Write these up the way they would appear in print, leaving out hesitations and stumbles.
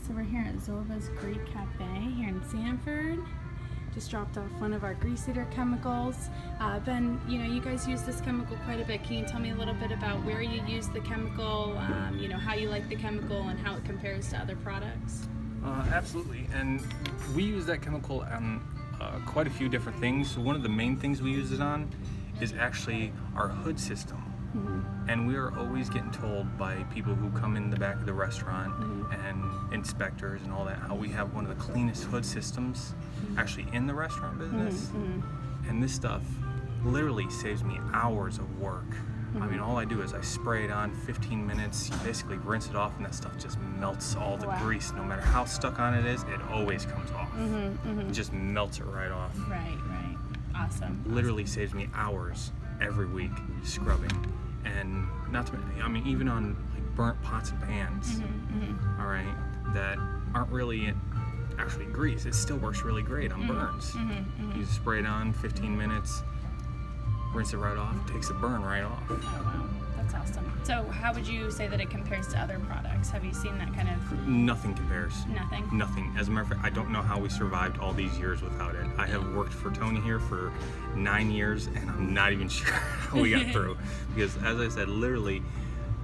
So we're here at Zorba's Greek Cafe here in Sanford. Just dropped off one of our grease eater chemicals. Ben, you guys use this chemical quite a bit. Can you tell me a little bit about where you use the chemical, how you like the chemical and how it compares to other products? Absolutely, and we use that chemical on quite a few different things. So one of the main things we use it on is actually our hood system. Mm-hmm. And we are always getting told by people who come in the back of the restaurant and inspectors and all that how we have one of the cleanest hood systems actually in the restaurant business. And this stuff literally saves me hours of work. I mean, all I do is I spray it on 15 minutes, you basically rinse it off, and that stuff just melts all the grease. No matter how stuck on it is, it always comes off. It just melts it right off. Right. Awesome. Literally saves me hours every week scrubbing. And not to even on like burnt pots and pans, all right, that aren't really actually grease, it still works really great on burns. You spray it on 15 minutes, rinse it right off, takes the burn right off. Oh wow, that's awesome. So how would you say that it compares to other products? Have you seen that kind of? Nothing compares. Nothing? As a matter of fact, I don't know how we survived all these years without it. I have worked for Tony here for 9 years, and I'm not even sure how we got through. Because as I said, literally,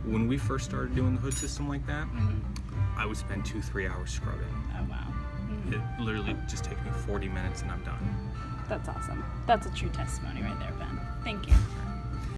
when we first started doing the hood system like that, I would spend 2-3 hours scrubbing. Oh wow. It literally just takes me 40 minutes and I'm done. That's awesome. That's a true testimony right there, Ben. Thank you.